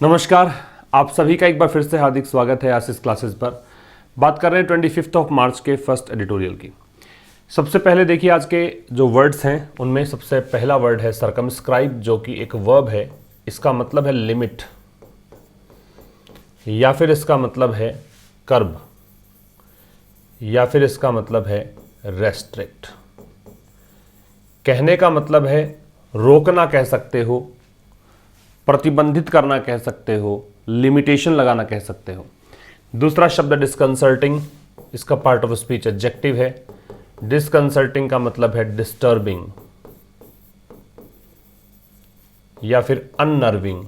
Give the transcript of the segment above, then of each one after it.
नमस्कार, आप सभी का एक बार फिर से हार्दिक स्वागत है आशीष क्लासेस पर। बात कर रहे हैं 25 मार्च के फर्स्ट एडिटोरियल की। सबसे पहले देखिए आज के जो वर्ड्स हैं उनमें सबसे पहला वर्ड है सर्कमस्क्राइब, जो कि एक वर्ब है। इसका मतलब है लिमिट या फिर इसका मतलब है कर्ब या फिर इसका मतलब है रेस्ट्रिक्ट। कहने का मतलब है रोकना कह सकते हो, प्रतिबंधित करना कह सकते हो, लिमिटेशन लगाना कह सकते हो। दूसरा शब्द डिस्कंसर्टिंग, इसका पार्ट ऑफ स्पीच एडजेक्टिव है। डिस्कंसर्टिंग का मतलब है डिस्टर्बिंग या फिर अननर्विंग।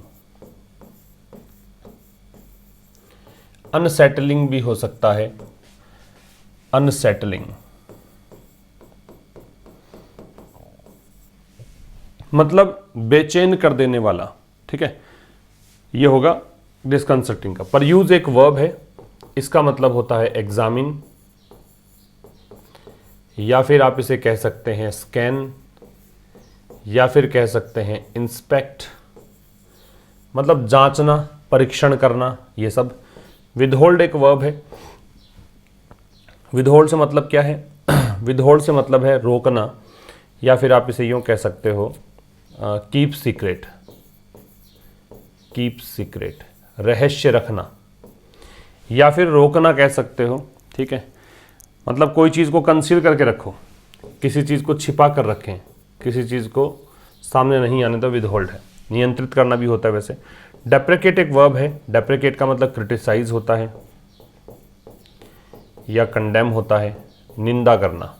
अनसेटलिंग भी हो सकता है, अनसेटलिंग मतलब बेचैन कर देने वाला, ठीक है, ये होगा डिस्कंसर्टिंग का। पर यूज एक वर्ब है, इसका मतलब होता है एग्जामिन या फिर आप इसे कह सकते हैं स्कैन या फिर कह सकते हैं इंस्पेक्ट, मतलब जांचना, परीक्षण करना, ये सब। विदहोल्ड एक वर्ब है। विदहोल्ड से मतलब क्या है? विदहोल्ड से मतलब है रोकना या फिर आप इसे यूं कह सकते हो कीप सीक्रेट, कीप सीक्रेट, रहस्य रखना या फिर रोकना कह सकते हो, ठीक है। मतलब कोई चीज़ को कंसील करके रखो, किसी चीज़ को छिपा कर रखें, किसी चीज़ को सामने नहीं आने दो, विदहोल्ड है। नियंत्रित करना भी होता है वैसे। डेप्रिकेट एक वर्ब है। डेप्रिकेट का मतलब क्रिटिसाइज होता है या कंडेम होता है, निंदा करना।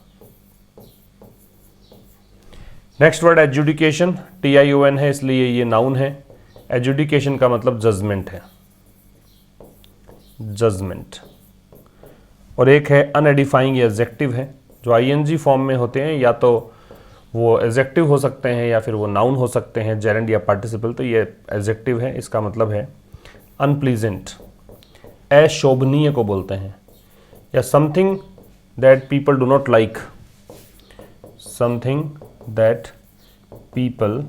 नेक्स्ट वर्ड एजुडिकेशन, TION है इसलिए ये नाउन है। एजुडिकेशन का मतलब जजमेंट है, जजमेंट। और एक है अनएडिफाइंग, ये एडजेक्टिव है। जो ING फॉर्म में होते हैं या तो वो एडजेक्टिव हो सकते हैं या फिर वो नाउन हो सकते हैं, जेरेंड या पार्टिसिपल। तो ये एडजेक्टिव है, इसका मतलब है अनप्लीजेंट, अशोभनीय को बोलते हैं, या something that people do not like, something that people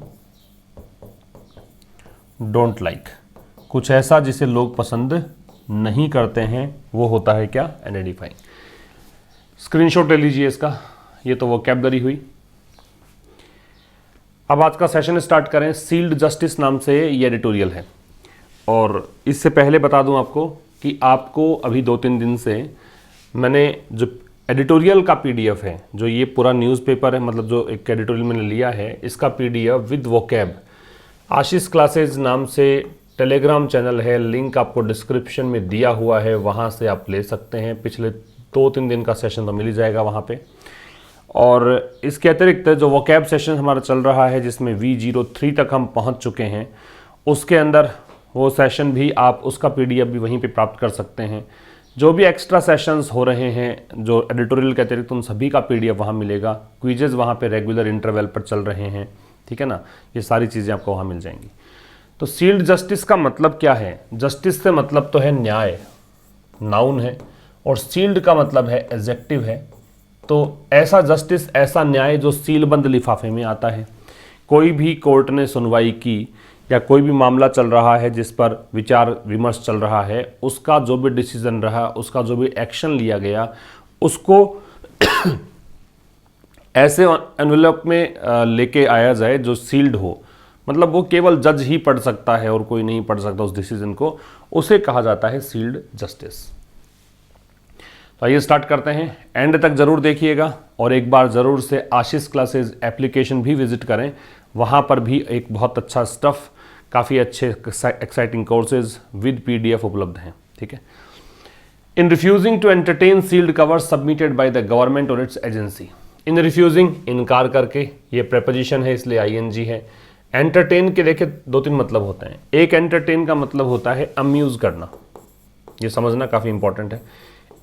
don't like, कुछ ऐसा जिसे लोग पसंद नहीं करते हैं, वो होता है क्या? अनएडिफाइंग। स्क्रीनशॉट ले लीजिए इसका, ये तो वोकैबुलरी हुई। अब आज का सेशन स्टार्ट करें। सील्ड जस्टिस नाम से ये एडिटोरियल है। और इससे पहले बता दूं आपको कि आपको अभी 2-3 दिन से मैंने जो एडिटोरियल का PDF है, जो ये पूरा न्यूज़पेपर है, मतलब जो एक एडिटोरियल मैंने लिया है, इसका PDF with vocab Ashish classes नाम से टेलीग्राम चैनल है, लिंक आपको डिस्क्रिप्शन में दिया हुआ है, वहाँ से आप ले सकते हैं। पिछले 2-3 दिन का सेशन तो मिल ही जाएगा वहाँ पे। और इसके अतिरिक्त जो वोकैब सेशन हमारा चल रहा है, जिसमें V03 तक हम पहुँच चुके हैं, उसके अंदर वो सेशन भी आप उसका PDF भी वहीं पे प्राप्त कर सकते हैं। जो भी एक्स्ट्रा सेशंस हो रहे हैं जो एडिटोरियल के अतिरिक्त, उन सभी का PDF वहाँ मिलेगा। क्विजेज़ वहाँ पे रेगुलर इंटरवल पर चल रहे हैं, ठीक है ना। ये सारी चीज़ें आपको वहाँ मिल जाएंगी। तो सील्ड जस्टिस का मतलब क्या है? जस्टिस से मतलब तो है न्याय, नाउन है, और सील्ड का मतलब है एडजेक्टिव है। तो ऐसा जस्टिस, ऐसा न्याय जो सीलबंद लिफाफे में आता है। कोई भी कोर्ट ने सुनवाई की या कोई भी मामला चल रहा है जिस पर विचार विमर्श चल रहा है, उसका जो भी डिसीजन रहा, उसका जो भी एक्शन लिया गया, उसको ऐसे एनवेलप में लेके आया जाए जो सील्ड हो। मतलब वो केवल जज ही पढ़ सकता है और कोई नहीं पढ़ सकता उस डिसीजन को, उसे कहा जाता है सील्ड जस्टिस। तो आइए स्टार्ट करते हैं। एंड तक जरूर देखिएगा और एक बार ज़रूर से आशीष क्लासेज एप्लीकेशन भी विजिट करें। वहाँ पर भी एक बहुत अच्छा स्टफ़, काफ़ी अच्छे एक्साइटिंग कोर्सेज विद PDF उपलब्ध हैं, ठीक है। In refusing to entertain sealed covers submitted by the government और इट्स एजेंसी। इन रिफ्यूजिंग, इनकार करके, ये प्रेपोजिशन है इसलिए ING है। एंटरटेन के देखिए 2-3 मतलब होते हैं। एक एंटरटेन का मतलब होता है अम्यूज़ करना, ये समझना काफ़ी इंपॉर्टेंट है।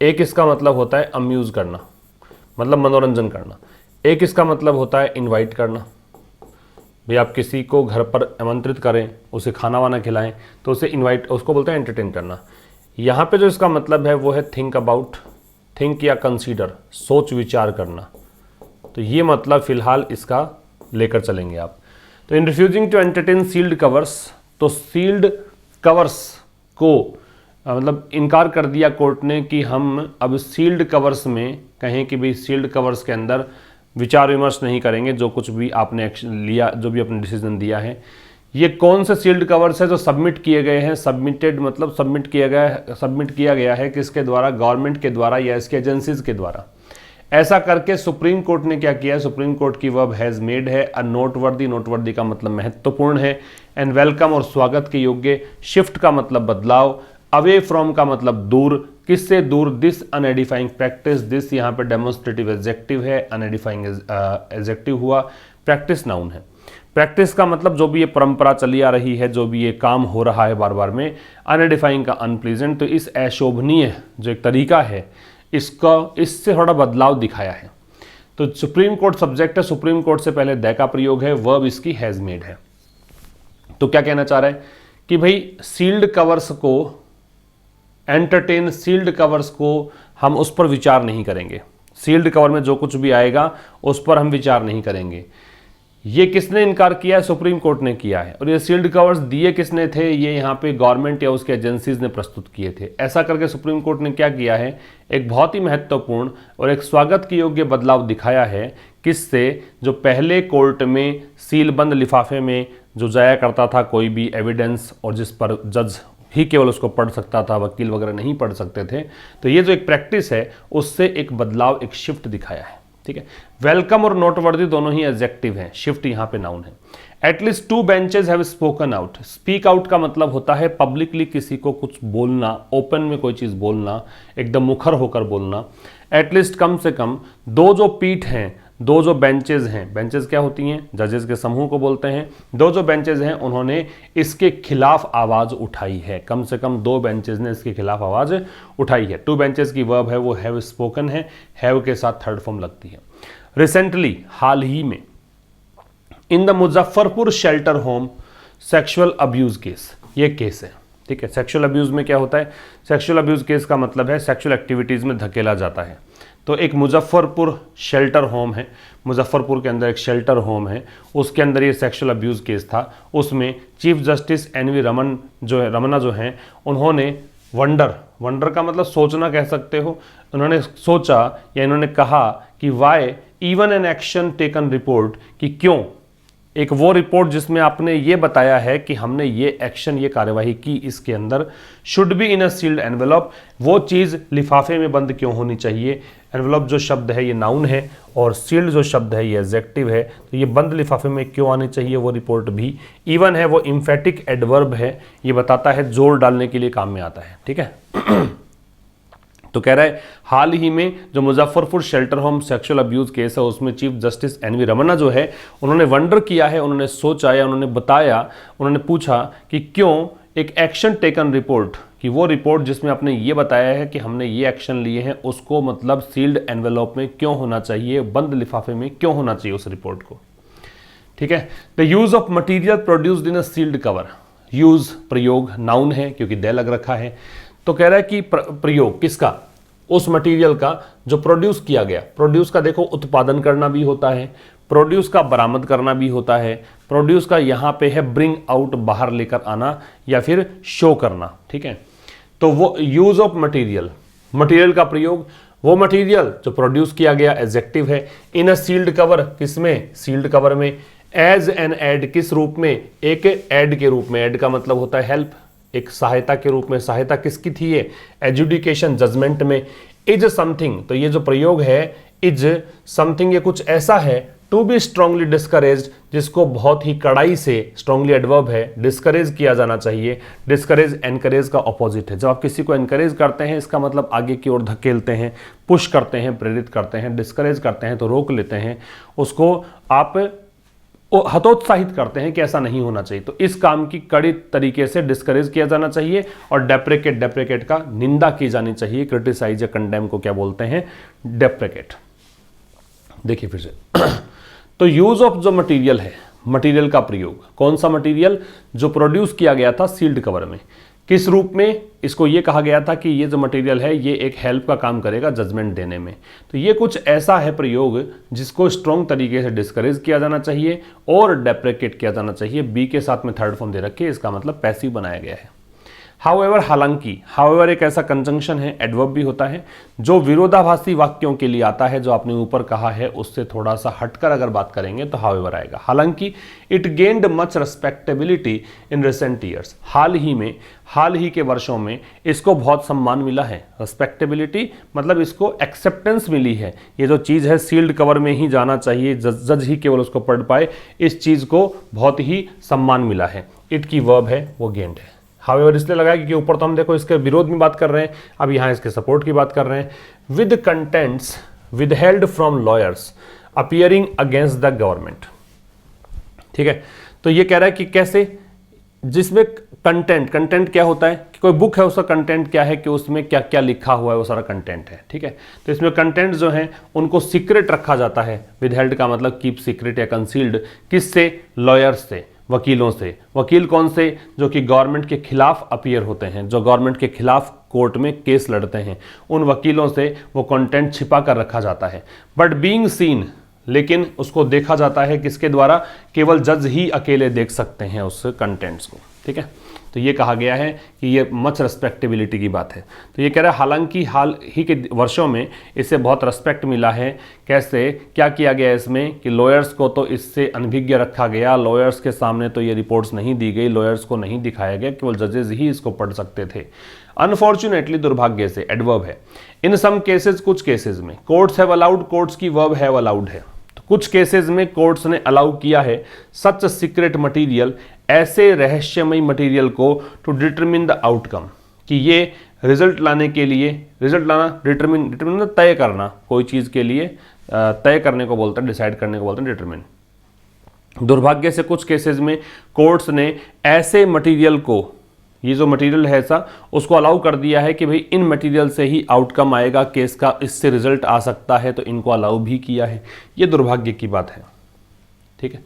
एक इसका मतलब होता है अम्यूज़ करना, मतलब मनोरंजन करना। एक इसका मतलब होता है इनवाइट करना, भाई आप किसी को घर पर आमंत्रित करें, उसे खाना वाना खिलाएं, तो उसे इनवाइट, उसको बोलते हैं एंटरटेन करना। यहाँ पे जो इसका मतलब है वो है थिंक अबाउट, थिंक या कंसीडर, सोच विचार करना। तो ये मतलब फिलहाल इसका लेकर चलेंगे आप। तो in refusing to entertain sealed covers, तो सील्ड कवर्स को मतलब इनकार कर दिया कोर्ट ने कि हम अब सील्ड कवर्स में कहें कि भाई सील्ड कवर्स के अंदर विचार विमर्श नहीं करेंगे, जो कुछ भी आपने एक्शन लिया, जो भी आपने डिसीजन दिया है। ये कौन से सील्ड कवर्स है जो सबमिट किए गए हैं? सबमिटेड मतलब सबमिट किया गया है किसके द्वारा? गवर्नमेंट के द्वारा या इसके एजेंसीज के द्वारा। ऐसा करके सुप्रीम कोर्ट ने क्या किया है? सुप्रीम कोर्ट की वर्ब हैज़ मेड है अ नोटवर्दी, नोटवर्दी का मतलब महत्वपूर्ण है, एंड वेलकम और स्वागत के योग्य, शिफ्ट का मतलब बदलाव, अवे फ्रॉम का मतलब दूर, किससे दूर? दिस अनएडिफाइंग प्रैक्टिस, दिस यहाँ पे डेमोन्स्ट्रेटिव एडजेक्टिव है, अनएडिफाइंग एडजेक्टिव हुआ, प्रैक्टिस नाउन है। प्रैक्टिस का मतलब जो भी ये परंपरा चली आ रही है, जो भी ये काम हो रहा है बार बार में, अनएडिफाइंग का अनप्लीजेंट, तो इस अशोभनीय जो एक तरीका है इसका, इससे थोड़ा बदलाव दिखाया है। तो सुप्रीम कोर्ट सब्जेक्ट है, सुप्रीम कोर्ट से पहले द का प्रयोग है, वर्ब इसकी हैज मेड है। तो क्या कहना चाह रहा है कि भाई सील्ड कवर्स को एंटरटेन, सील्ड कवर्स को हम उस पर विचार नहीं करेंगे, सील्ड कवर में जो कुछ भी आएगा उस पर हम विचार नहीं करेंगे। ये किसने इनकार किया है? सुप्रीम कोर्ट ने किया है। और ये सील्ड कवर्स दिए किसने थे? ये यहाँ पे गवर्नमेंट या उसके एजेंसीज ने प्रस्तुत किए थे। ऐसा करके सुप्रीम कोर्ट ने क्या किया है? एक बहुत ही महत्वपूर्ण और एक स्वागत के योग्य बदलाव दिखाया है। किससे? जो पहले कोर्ट में सीलबंद लिफाफे में जो जाया करता था कोई भी एविडेंस, और जिस पर जज ही केवल उसको पढ़ सकता था, वकील वगैरह नहीं पढ़ सकते थे, तो ये जो एक प्रैक्टिस है उससे एक बदलाव, एक शिफ्ट दिखाया है। ठीक है, वेलकम और नोटवर्दी दोनों ही एडजेक्टिव हैं, शिफ्ट यहाँ पे नाउन है। At least 2 benches have spoken out, speak out का मतलब होता है पब्लिकली किसी को कुछ बोलना, ओपन में कोई चीज़ बोलना, एकदम मुखर होकर बोलना। एटलीस्ट कम से कम 2 जो पीठ हैं, 2 जो बेंचेस हैं, बेंचेस क्या होती हैं? जजेस के समूह को बोलते हैं। 2 जो बेंचेस हैं उन्होंने इसके खिलाफ आवाज़ उठाई है, कम से कम 2 बेंचेस ने इसके खिलाफ आवाज़ उठाई है। 2 बेंचेस की वर्ब है वो हैव स्पोकन है, हैव के साथ थर्ड फॉर्म लगती है। रिसेंटली, हाल ही में, in the Muzaffarpur shelter home sexual abuse case, ये केस है। ठीक है, सेक्सुअल अब्यूज में क्या होता है? सेक्सुअल अब्यूज केस का मतलब है सेक्सुअल एक्टिविटीज़ में धकेला जाता है। तो एक मुजफ्फरपुर शेल्टर होम है, मुजफ्फरपुर के अंदर एक शेल्टर होम है, उसके अंदर ये सेक्सुअल अब्यूज़ केस था। उसमें चीफ जस्टिस एनवी रमन्ना जो हैं, उन्होंने वंडर का मतलब सोचना कह सकते हो, उन्होंने सोचा या इन्होंने कहा कि why even an action taken report, कि क्यों एक वो रिपोर्ट जिसमें आपने ये बताया है कि हमने ये एक्शन, ये कार्यवाही की, इसके अंदर should be in a sealed envelope, वो चीज़ लिफाफे में बंद क्यों होनी चाहिए? एनवेलप जो शब्द है ये नाउन है और सील्ड जो शब्द है ये एडजेक्टिव है, तो ये बंद लिफाफे में क्यों आनी चाहिए वो रिपोर्ट भी। इवन है वो इम्फेटिक एडवर्ब है, ये बताता है जोर डालने के लिए काम में आता है। ठीक है तो कह रहा है हाल ही में जो Muzaffarpur shelter home sexual abuse case है उसमें चीफ जस्टिस एनवी रमन्ना जो है उन्होंने वंडर किया है, उन्होंने सोचा या उन्होंने बताया, उन्होंने पूछा कि क्यों एक एक्शन टेकन रिपोर्ट, कि वो रिपोर्ट जिसमें आपने ये बताया है कि हमने ये एक्शन लिए हैं उसको मतलब सील्ड एनवेलप में क्यों होना चाहिए, बंद लिफाफे में क्यों होना चाहिए उस रिपोर्ट को। ठीक है, the use of material produced in a sealed cover, use प्रयोग नाउन है क्योंकि दे लग रखा है। तो कह रहा है कि प्रयोग किसका? उस मटेरियल का जो प्रोड्यूस किया गया। प्रोड्यूस का देखो उत्पादन करना भी होता है, प्रोड्यूस का बरामद करना भी होता है, प्रोड्यूस का यहाँ पे है ब्रिंग आउट, बाहर लेकर आना या फिर शो करना। ठीक है, तो वो यूज ऑफ मटेरियल, मटेरियल का प्रयोग, वो मटेरियल जो प्रोड्यूस किया गया एडजेक्टिव है। इन अ सील्ड कवर, किसमें? सील्ड कवर में। एज एन एड, किस रूप में? एक एड के रूप में। एड का मतलब होता है हेल्प, एक सहायता के रूप में। सहायता किसकी थी? ये एजुडिकेशन, जजमेंट में। इज समथिंग, तो ये जो प्रयोग है इज समथिंग, ये कुछ ऐसा है। टू बी स्ट्रांगली डिस्करेज, जिसको बहुत ही कड़ाई से, स्ट्रांगली एडवर्ब है, डिस्करेज किया जाना चाहिए। डिस्करेज एनकरेज का ऑपोजिट है। जब आप किसी को एनकरेज करते हैं इसका मतलब आगे की ओर धकेलते हैं, पुश करते हैं, प्रेरित करते हैं। डिस्करेज करते हैं तो रोक लेते हैं, उसको आप हतोत्साहित करते हैं कि ऐसा नहीं होना चाहिए। तो इस काम की कड़ी तरीके से डिस्करेज किया जाना चाहिए। और डेप्रेकेट का निंदा की जानी चाहिए। क्रिटिसाइज या कंडेम को क्या बोलते हैं? डेप्रेकेट। देखिए फिर से तो यूज ऑफ जो मटेरियल है, मटेरियल का प्रयोग, कौन सा मटेरियल? जो प्रोड्यूस किया गया था सील्ड कवर में। किस रूप में? इसको ये कहा गया था कि ये जो मटेरियल है ये एक हेल्प का काम करेगा जजमेंट देने में। तो ये कुछ ऐसा है प्रयोग जिसको स्ट्रॉन्ग तरीके से डिस्करेज किया जाना चाहिए और डेप्रेकेट किया जाना चाहिए। बी के साथ में थर्ड फॉर्म दे रखी है, इसका मतलब पैसिव बनाया गया है। हाउएवर, हालांकि, हाउएवर एक ऐसा कंजंक्शन है, एडवर्ब भी होता है, जो विरोधाभासी वाक्यों के लिए आता है। जो आपने ऊपर कहा है उससे थोड़ा सा हटकर अगर बात करेंगे तो हाउएवर आएगा। हालांकि it gained much respectability in recent years, हाल ही के वर्षों में इसको बहुत सम्मान मिला है। रेस्पेक्टेबिलिटी मतलब इसको एक्सेप्टेंस मिली है। ये जो चीज़ है सील्ड कवर में ही जाना चाहिए, जज ही केवल उसको पढ़ पाए, इस चीज़ को बहुत ही सम्मान मिला है। इट की वर्ब है वो गेन्ड है। हाउएवर इसलिए लगाया क्योंकि ऊपर तो हम देखो इसके विरोध में बात कर रहे हैं, अब यहाँ इसके सपोर्ट की बात कर रहे हैं। With contents withheld from lawyers appearing against the government. ठीक है, तो ये कह रहा है कि कैसे, जिसमें कंटेंट क्या होता है कि कोई बुक है उसका कंटेंट क्या है कि उसमें क्या क्या लिखा हुआ है वो सारा कंटेंट है। ठीक है, तो इसमें कंटेंट जो है उनको सीक्रेट रखा जाता है। विदहेल्ड का मतलब कीप सीक्रेट या कंसील्ड, किससे, लॉयर्स से, वकीलों से। वकील कौन से, जो कि गवर्नमेंट के खिलाफ अपीयर होते हैं, जो गवर्नमेंट के खिलाफ कोर्ट में केस लड़ते हैं, उन वकीलों से वो कंटेंट छिपा कर रखा जाता है। बट बीइंग सीन, लेकिन उसको देखा जाता है किसके द्वारा, केवल जज ही अकेले देख सकते हैं उस कंटेंट्स को। ठीक है, तो ये कहा गया है कि ये मच रेस्पेक्टेबिलिटी की बात है। तो ये कह रहा है हालांकि हाल ही के वर्षों में इससे बहुत रेस्पेक्ट मिला है। कैसे, क्या किया गया इसमें कि लॉयर्स को तो इससे अनभिज्ञ रखा गया, लॉयर्स के सामने तो ये रिपोर्ट्स नहीं दी गई, लॉयर्स को नहीं दिखाया गया, केवल जजेस ही इसको पढ़ सकते थे। अनफॉर्चुनेटली, दुर्भाग्य से, एडवर्ब है। इन सम केसेस, कुछ केसेस में, कोर्ट्स हैव अलाउड, कोर्ट्स की वर्ब हैव अलाउड है। तो कुछ केसेस में कोर्ट्स ने अलाउ किया है सच सीक्रेट मटीरियल, ऐसे रहस्यमयी मटेरियल को, टू डिटरमिन द आउटकम, कि ये रिजल्ट लाने के लिए, रिजल्ट लाना, डिटरमिन तय करना, कोई चीज़ के लिए तय करने को बोलते हैं, डिसाइड करने को बोलते हैं डिटरमिन। दुर्भाग्य से कुछ केसेस में कोर्ट्स ने ऐसे मटेरियल को, ये जो मटेरियल है ऐसा, उसको अलाउ कर दिया है कि भाई इन मटेरियल से ही आउटकम आएगा केस का, इससे रिजल्ट आ सकता है, तो इनको अलाउ भी किया है। ये दुर्भाग्य की बात है। ठीक है,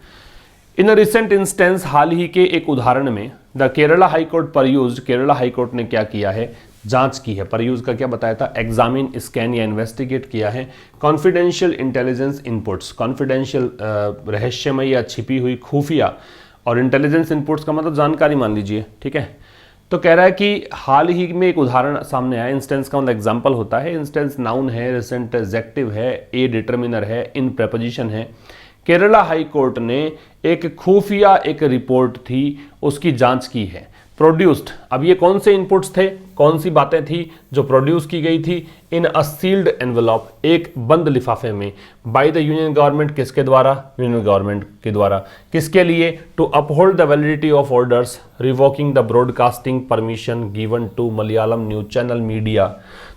इन अ रिसेंट इंस्टेंस, हाल ही के एक उदाहरण में, the Kerala High Court peruse, Kerala High Court ने क्या किया है, जांच की है। परयूज का क्या बताया था, एग्जामिन, स्कैन या इन्वेस्टिगेट किया है कॉन्फिडेंशियल इंटेलिजेंस इनपुट्स, कॉन्फिडेंशियल रहस्यमय या छिपी हुई खुफिया, और इंटेलिजेंस इनपुट्स का मतलब जानकारी मान लीजिए। ठीक है, तो कह रहा है कि हाल ही में एक उदाहरण सामने आया। इंस्टेंस का मतलब एग्जाम्पल होता है, इंस्टेंस नाउन है, रिसेंट एडजेक्टिव है, ए डिटर्मिनर है, इन प्रेपोजिशन है। केरला हाई कोर्ट ने एक खुफिया एक रिपोर्ट थी उसकी जांच की है। प्रोड्यूस्ड, अब ये कौन से इनपुट्स थे, कौन सी बातें थी जो प्रोड्यूस की गई थी, इन अ सील्ड एनवेलप, एक बंद लिफाफे में, बाय द यूनियन गवर्नमेंट, किसके द्वारा, यूनियन गवर्नमेंट के द्वारा। किसके लिए, to uphold the validity of orders revoking the broadcasting permission given to Malayalam news channel media.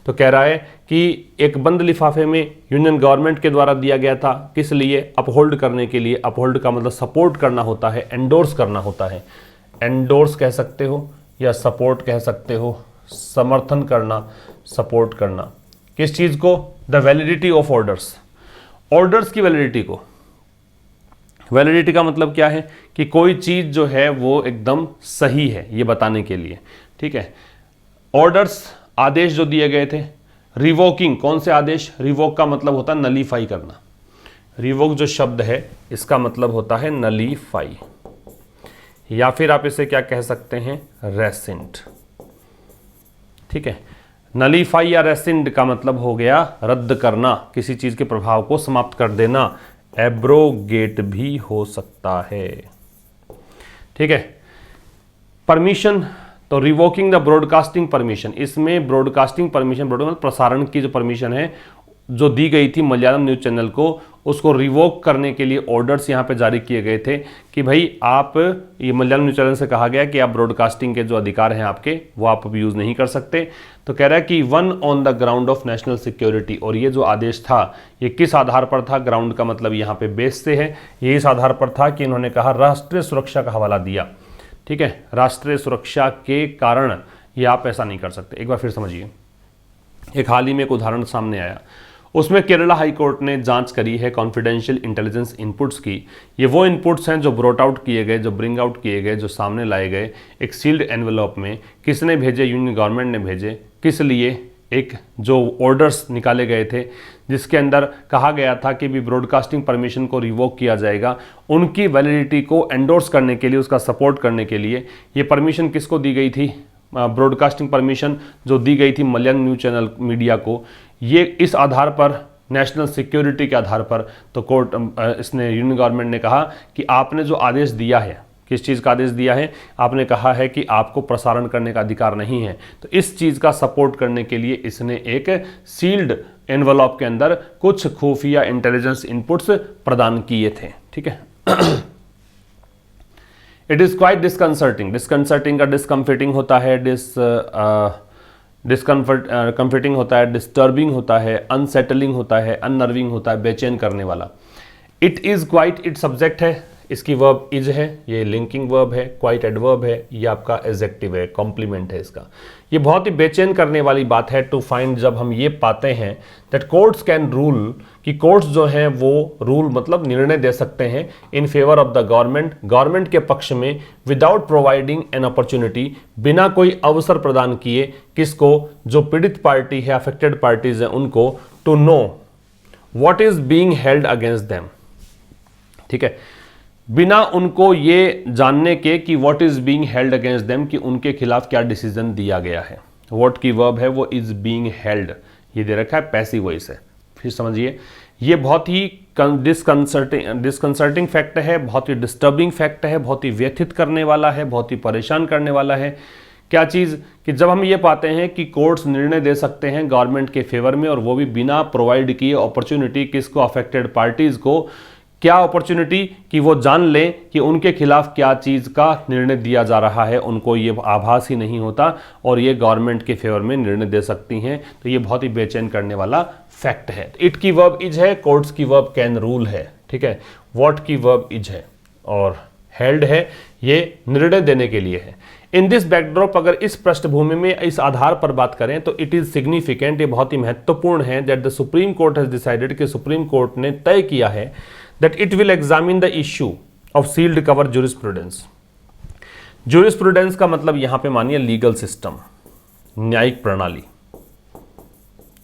तो कह रहा है कि एक बंद लिफाफे में यूनियन गवर्नमेंट के द्वारा दिया गया था, किस लिए, अपहोल्ड करने के लिए। अपहोल्ड का मतलब सपोर्ट करना होता है, एंडोर्स करना होता है, एंडोर्स कह सकते हो या सपोर्ट कह सकते हो, समर्थन करना, सपोर्ट करना। किस चीज़ को, the validity of orders, orders की वैलिडिटी को। वैलिडिटी का मतलब क्या है कि कोई चीज़ जो है वो एकदम सही है, ये बताने के लिए। ठीक है, ऑर्डर्स, आदेश जो दिए गए थे। रिवोकिंग, कौन से आदेश, रिवोक का मतलब होता है नलीफाई करना। रिवोक जो शब्द है इसका मतलब होता है नलीफाई, या फिर आप इसे क्या कह सकते हैं, रेसिंड। ठीक है, नलीफाई या रेसिंड का मतलब हो गया रद्द करना, किसी चीज के प्रभाव को समाप्त कर देना। एब्रोगेट भी हो सकता है। ठीक है, परमिशन, तो रिवोकिंग द ब्रॉडकास्टिंग परमिशन, इसमें ब्रॉडकास्टिंग परमिशन, ब्रॉडकास्ट प्रसारण की जो परमिशन है जो दी गई थी मलयालम न्यूज चैनल को, उसको रिवोक करने के लिए ऑर्डर्स यहाँ पे जारी किए गए थे कि भाई आप, ये मलयालम न्यूज चैनल से कहा गया कि आप ब्रॉडकास्टिंग के जो अधिकार हैं आपके, वो आप अब यूज़ नहीं कर सकते। तो कह रहा है कि one on the ground of national security, और ये जो आदेश था ये किस आधार पर था, ग्राउंड का मतलब यहाँ पे बेस से है, ये इस आधार पर था कि इन्होंने कहा राष्ट्रीय सुरक्षा का हवाला दिया। ठीक है, राष्ट्रीय सुरक्षा के कारण ये आप ऐसा नहीं कर सकते। एक बार फिर समझिए, एक हाल ही में एक उदाहरण सामने आया, उसमें केरला हाई कोर्ट ने जांच करी है कॉन्फिडेंशियल इंटेलिजेंस इनपुट्स की। ये वो इनपुट्स हैं जो ब्रॉट आउट किए गए, जो ब्रिंग आउट किए गए, जो सामने लाए गए एक सील्ड एनवेलप में। किसने भेजे, यूनियन गवर्नमेंट ने भेजे। किस लिए, एक जो ऑर्डर्स निकाले गए थे जिसके अंदर कहा गया था कि भी ब्रॉडकास्टिंग परमिशन को रिवोक किया जाएगा, उनकी वैलिडिटी को एंडोर्स करने के लिए, उसका सपोर्ट करने के लिए ये परमिशन किसको दी गई थी, ब्रॉडकास्टिंग परमिशन जो दी गई थी मलयालम न्यूज चैनल मीडिया को, ये इस आधार पर, नेशनल सिक्योरिटी के आधार पर, तो कोर्ट इसने यूनियन गवर्नमेंट ने कहा कि आपने जो आदेश दिया है, किस चीज़ का आदेश दिया है, आपने कहा है कि आपको प्रसारण करने का अधिकार नहीं है, तो इस चीज़ का सपोर्ट करने के लिए इसने एक सील्ड एनवलप के अंदर कुछ खुफिया इंटेलिजेंस इनपुट्स प्रदान किए थे। ठीक है। It is quite disconcerting, disconcerting का डिस्कम्फर्टिंग होता है, कंफर्टिंग होता है, डिस्टर्बिंग होता है, अनसेटलिंग होता है, अननर्विंग होता है, बेचैन करने वाला। It is quite, it subject है, इसकी वर्ब इज है, ये लिंकिंग वर्ब है, क्वाइट एडवर्ब है, ये आपका एडजेक्टिव है, कॉम्प्लीमेंट है इसका। ये बहुत ही बेचैन करने वाली बात है टू फाइंड, जब हम ये पाते हैं दैट कोर्ट्स कैन रूल, कि कोर्ट्स जो हैं वो रूल मतलब निर्णय दे सकते हैं in favour of the government, government के पक्ष में, विदाउट प्रोवाइडिंग एन अपॉर्चुनिटी, बिना कोई अवसर प्रदान किए, किसको, जो पीड़ित पार्टी है, अफेक्टेड पार्टीज हैं उनको, to know what is being held against them. ठीक है, बिना उनको ये जानने के कि what is being held against them, कि उनके खिलाफ क्या डिसीजन दिया गया है। व्हाट की वर्ब है वो इज बीइंग हेल्ड, ये दे रखा है, पैसिव वॉइस है। फिर समझिए, ये बहुत ही डिस्कंसर्टिंग फैक्ट है, बहुत ही डिस्टर्बिंग फैक्ट है, बहुत ही व्यथित करने वाला है, बहुत ही परेशान करने वाला है। क्या चीज़, कि जब हम ये पाते हैं कि कोर्ट्स निर्णय दे सकते हैं गवर्नमेंट के फेवर में, और वो भी बिना प्रोवाइड किए अपॉर्चुनिटी, किसको, अफेक्टेड पार्टीज को, क्या अपॉर्चुनिटी, कि वो जान लें कि उनके खिलाफ क्या चीज़ का निर्णय दिया जा रहा है, उनको ये आभास ही नहीं होता, और ये गवर्नमेंट के फेवर में निर्णय दे सकती हैं। तो ये बहुत ही बेचैन करने वाला फैक्ट है। इट की वर्ब इज है, कोर्ट्स की वर्ब कैन रूल है। ठीक है, व्हाट की वर्ब इज है, और हेल्ड है, ये निर्णय देने के लिए है। इन दिस बैकड्रॉप, अगर इस पृष्ठभूमि में, इस आधार पर बात करें तो इट इज सिग्निफिकेंट, ये बहुत ही महत्वपूर्ण है, that the supreme court has decided, कि सुप्रीम कोर्ट ने तय किया है that it will examine the issue of sealed cover jurisprudence। jurisprudence का मतलब यहां पे मानिए लीगल सिस्टम, न्यायिक प्रणाली।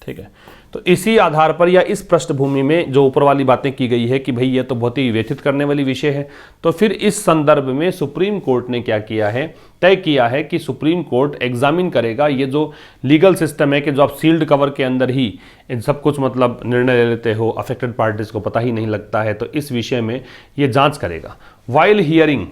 ठीक है, तो इसी आधार पर या इस पृष्ठभूमि में जो ऊपर वाली बातें की गई है कि भाई ये तो बहुत ही व्यथित करने वाली विषय है, तो फिर इस संदर्भ में सुप्रीम कोर्ट ने क्या किया है, तय किया है कि सुप्रीम कोर्ट एग्जामिन करेगा ये जो लीगल सिस्टम है, कि जो आप सील्ड कवर के अंदर ही इन सब कुछ मतलब निर्णय ले लेते हो, अफेक्टेड पार्टीज को पता ही नहीं लगता है, तो इस विषय में ये जांच करेगा। वाइल हियरिंग,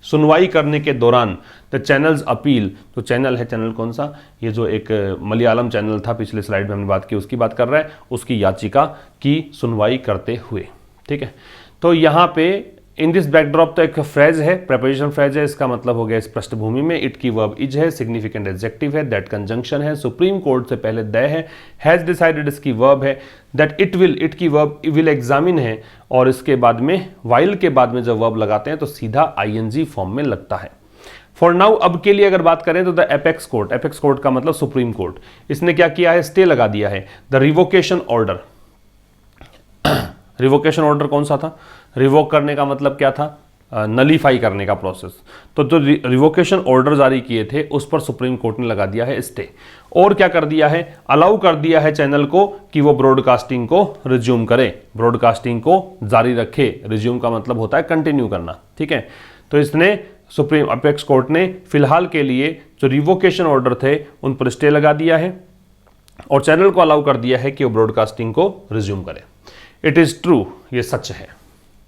सुनवाई करने के दौरान, द चैनल्स अपील, तो चैनल है, चैनल कौन सा, ये जो एक मलयालम चैनल था, पिछले स्लाइड में हमने बात की, उसकी बात कर रहा है, उसकी याचिका की सुनवाई करते हुए। ठीक है, तो यहाँ पे इन दिस बैकड्रॉप तो एक फ्रेज है, प्रेपोजिशन फ्रेज है, इसका मतलब हो गया इस पृष्ठभूमि में। इट की वर्ब इज है, सिग्निफिकेंट एडजेक्टिव है, दैट कंजंक्शन है, सुप्रीम कोर्ट से पहले द है, हैज डिसाइडेड इसकी वर्ब है, दैट इट विल, इट की वर्ब विल एग्जामिन है, और इसके बाद में वाइल के बाद में जब वर्ब लगाते हैं तो सीधा आईएनजी फॉर्म में लगता है। फॉर नाउ, अब के लिए अगर बात करें तो the apex court, apex court का मतलब सुप्रीम कोर्ट, इसने क्या किया है, स्टे लगा दिया है। The revocation order, revocation order कौन सा था, रिवोक करने का मतलब क्या था, नलीफाई करने का प्रोसेस। तो जो रिवोकेशन ऑर्डर जारी किए थे उस पर सुप्रीम कोर्ट ने लगा दिया है स्टे, और क्या कर दिया है, अलाउ कर दिया है चैनल को कि वो ब्रॉडकास्टिंग को रिज्यूम करे, ब्रॉडकास्टिंग को जारी रखे। रिज्यूम का मतलब होता है कंटिन्यू करना। ठीक है, तो इसने सुप्रीम अपेक्स कोर्ट ने फिलहाल के लिए जो रिवोकेशन ऑर्डर थे उन पर स्टे लगा दिया है, और चैनल को अलाउ कर दिया है कि वो ब्रॉडकास्टिंग को रिज्यूम करे। इट इज़ ट्रू, ये सच है।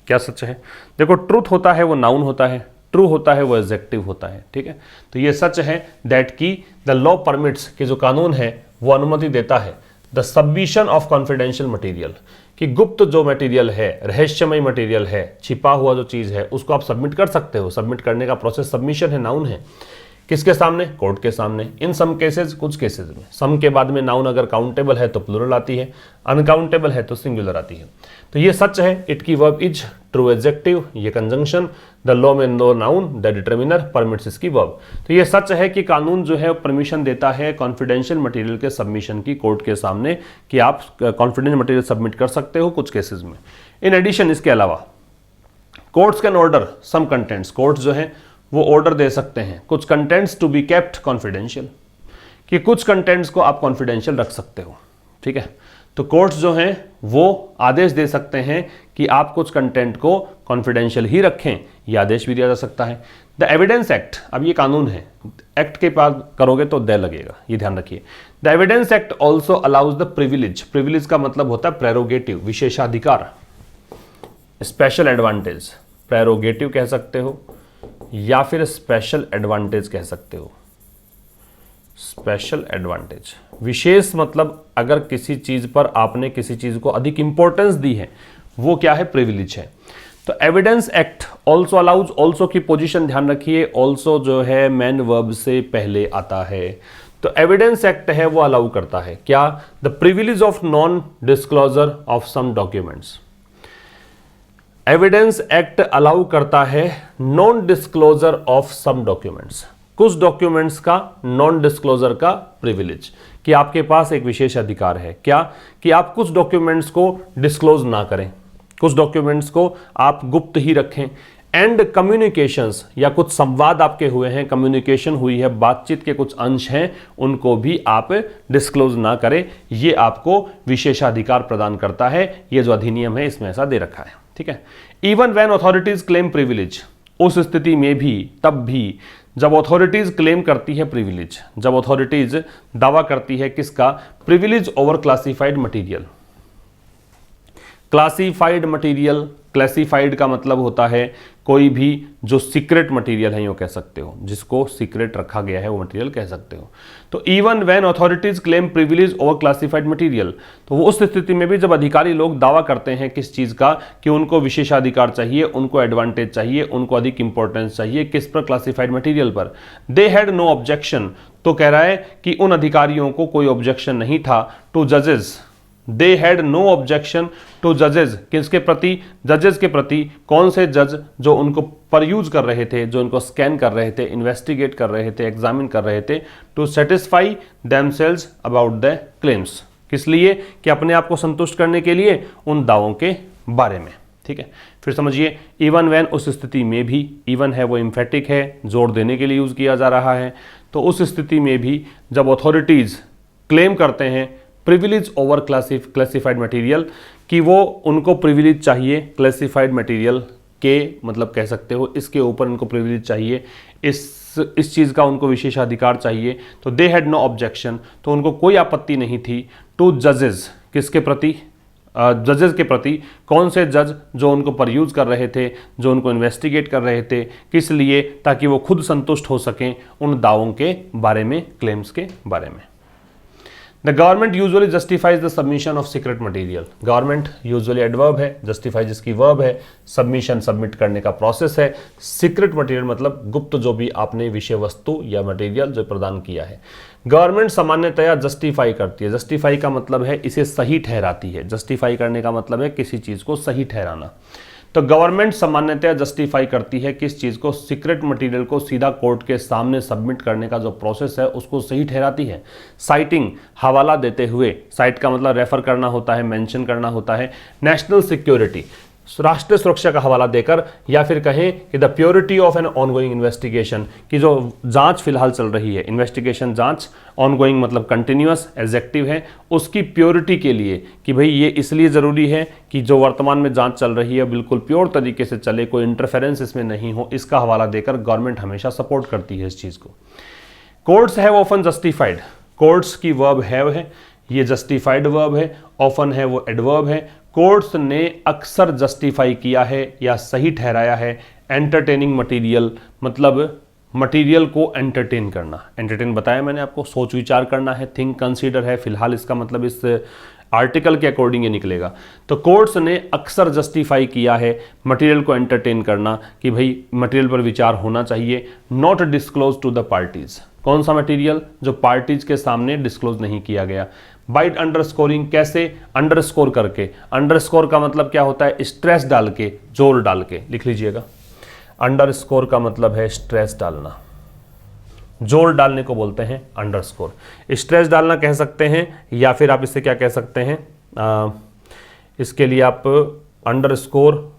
क्या सच है, देखो, ट्रूथ होता है वो नाउन होता है, ट्रू होता है वो एडजेक्टिव होता है। ठीक है, तो ये सच है दैट की द लॉ परमिट्स, कि जो कानून है वो अनुमति देता है, the submission of confidential material, कि गुप्त जो मटेरियल है, रहस्यमय मटेरियल है, छिपा हुआ जो चीज़ है, उसको आप सबमिट कर सकते हो। सबमिट करने का प्रोसेस सबमिशन है, नाउन है। किसके सामने, कोर्ट के सामने। इन सम केसेस, कुछ केसेस में सम के बाद में नाउन अगर काउंटेबल है तो प्लूरल आती है, अनकाउंटेबल है तो सिंगुलर आती है। तो ये सच है, इट की वर्ब इज, ट्रू एडजेक्टिव, ये कंजंक्शन, द लॉ में no noun, the determiner permits इसकी वर्ब। तो ये सच है कि कानून जो है परमिशन देता है कॉन्फिडेंशियल मटेरियल के सबमिशन की कोर्ट के सामने, कि आप कॉन्फिडेंशियल मटेरियल सबमिट कर सकते हो कुछ केसेस में। इन एडिशन, इसके अलावा courts can order some contents, courts जो है वो ऑर्डर दे सकते हैं कुछ contents to be kept confidential, कि कुछ कंटेंट्स को आप कॉन्फिडेंशियल रख सकते हो। ठीक है, तो कोर्ट्स जो हैं वो आदेश दे सकते हैं कि आप कुछ कंटेंट को कॉन्फिडेंशियल ही रखें, यह आदेश भी दिया जा सकता है। द एविडेंस एक्ट, अब ये कानून है, एक्ट के पास करोगे तो द लगेगा, ये ध्यान रखिए। The evidence act also allows the privilege, privilege का मतलब होता है प्रेरोगेटिव, विशेषाधिकार, स्पेशल एडवांटेज, प्रेरोगेटिव कह सकते हो या फिर स्पेशल एडवांटेज कह सकते हो। स्पेशल एडवांटेज, विशेष मतलब अगर किसी चीज पर आपने किसी चीज को अधिक इंपॉर्टेंस दी है, वो क्या है, प्रिविलेज है। तो evidence act also allows, also की पोजीशन ध्यान रखिए, ऑल्सो जो है मैन वर्ब से पहले आता है। तो एविडेंस एक्ट है वो अलाउ करता है क्या, the privilege of non disclosure of some documents. Evidence act allow करता है non disclosure of some documents, कुछ डॉक्यूमेंट्स का नॉन डिस्क्लोजर का प्रिविलेज, कि आपके पास एक विशेष अधिकार है क्या, कि आप कुछ डॉक्यूमेंट्स को डिस्क्लोज ना करें, कुछ डॉक्यूमेंट्स को आप गुप्त ही रखें। एंड कम्युनिकेशंस, या कुछ संवाद आपके हुए हैं, कम्युनिकेशन हुई है, बातचीत के कुछ अंश हैं, उनको भी आप डिस्क्लोज ना करें, ये आपको विशेषाधिकार प्रदान करता है। ये जो अधिनियम है इसमें ऐसा दे रखा है, ठीक है। Even when authorities claim privilege, उस स्थिति में भी, तब भी जब अथॉरिटीज क्लेम करती है प्रिविलेज, जब अथॉरिटीज दावा करती है किसका, privilege over classified material. Classified material, classified का मतलब होता है कोई भी जो सीक्रेट मटेरियल है, यूँ कह सकते हो, जिसको सीक्रेट रखा गया है वो मटेरियल कह सकते हो। तो even when authorities claim privilege over classified material, तो वो उस स्थिति में भी जब अधिकारी लोग दावा करते हैं किस चीज़ का, कि उनको विशेषाधिकार चाहिए, उनको एडवांटेज चाहिए, उनको अधिक इंपॉर्टेंस चाहिए, किस पर, क्लासिफाइड मटेरियल पर। दे हैड नो ऑब्जेक्शन, तो कह रहा है कि उन अधिकारियों को कोई ऑब्जेक्शन नहीं था टू जजेस, they had no objection to जजेस, किसके प्रति, जजेस के प्रति। कौन से जज, जो उनको परयूज कर रहे थे, जो उनको स्कैन कर रहे थे, इन्वेस्टिगेट कर रहे थे, एग्जामिन कर रहे थे, to satisfy themselves about the claims, किस लिए, कि अपने आप को संतुष्ट करने के लिए उन दावों के बारे में, ठीक है। फिर समझिए, इवन व्हेन, उस स्थिति में भी, इवन है वो इम्फेटिक है, जोर देने के लिए यूज किया जा रहा है। तो उस स्थिति में भी जब अथॉरिटीज क्लेम करते हैं प्रिविलेज ओवर क्लासिफाइड मटेरियल, कि वो उनको प्रिविलेज चाहिए क्लासिफाइड मटेरियल के, मतलब कह सकते हो इसके ऊपर उनको प्रिविलेज चाहिए, इस चीज़ का उनको विशेषाधिकार चाहिए, तो दे हैड नो ऑब्जेक्शन, तो उनको कोई आपत्ति नहीं थी टू जजेस, किसके प्रति, जजेस के प्रति। कौन से जज, जो उनको परयूज कर रहे थे, जो उनको इन्वेस्टिगेट कर रहे थे, किस लिए, ताकि वो खुद संतुष्ट हो सकें उन दावों के बारे में, क्लेम्स के बारे में। The government usually justifies the submission of secret material, government usually adverb है, जस्टिफाई जिसकी वर्ब है, सबमिशन सबमिट करने का प्रोसेस है, सीक्रेट मटेरियल मतलब गुप्त जो भी आपने विषय वस्तु या मटेरियल जो प्रदान किया है। गवर्नमेंट सामान्यतया जस्टिफाई करती है, जस्टिफाई का मतलब है इसे सही ठहराती है, जस्टिफाई करने का मतलब है किसी चीज़ को सही ठहराना। तो गवर्नमेंट सामान्यतया जस्टिफाई करती है किस चीज़ को, सीक्रेट मटेरियल को सीधा कोर्ट के सामने सबमिट करने का जो प्रोसेस है उसको सही ठहराती है। साइटिंग, हवाला देते हुए, साइट का मतलब रेफर करना होता है, मेंशन करना होता है। नेशनल सिक्योरिटी, राष्ट्रीय सुरक्षा का हवाला देकर, या फिर कहें कि the purity of an ongoing investigation, की जो जांच फिलहाल चल रही है, इन्वेस्टिगेशन जांच, ऑनगोइंग मतलब कंटिन्यूअस, एडजेक्टिव है, उसकी प्योरिटी के लिए, कि भाई ये इसलिए ज़रूरी है कि जो वर्तमान में जांच चल रही है बिल्कुल प्योर तरीके से चले, कोई इंटरफेरेंस इसमें नहीं हो, इसका हवाला देकर गवर्नमेंट हमेशा सपोर्ट करती है इस चीज़ को। Courts have often justified, courts की वर्ब हैव है, ये जस्टिफाइड वर्ब है, ऑफन है वो एडवर्ब है। कोर्ट्स ने अक्सर जस्टिफाई किया है या सही ठहराया है एंटरटेनिंग मटेरियल, मतलब मटेरियल को एंटरटेन करना। एंटरटेन बताया मैंने आपको, सोच विचार करना है, थिंक कंसीडर है, फिलहाल इसका मतलब इस आर्टिकल के अकॉर्डिंग ये निकलेगा। तो कोर्ट्स ने अक्सर जस्टिफाई किया है मटेरियल को एंटरटेन करना, कि भाई मटेरियल पर विचार होना चाहिए। Not disclose to the parties, कौन सा मटेरियल, जो पार्टीज के सामने डिस्क्लोज नहीं किया गया। बाइट अंडरस्कोरिंग, कैसे, अंडरस्कोर करके, अंडरस्कोर का मतलब क्या होता है, स्ट्रेस डाल के, जोर डाल के, लिख लीजिएगा। अंडरस्कोर का मतलब है स्ट्रेस डालना, जोर डालने को बोलते हैं अंडरस्कोर। स्ट्रेस डालना कह सकते हैं, या फिर आप इसे क्या कह सकते हैं, इसके लिए आप अंडरस्कोर,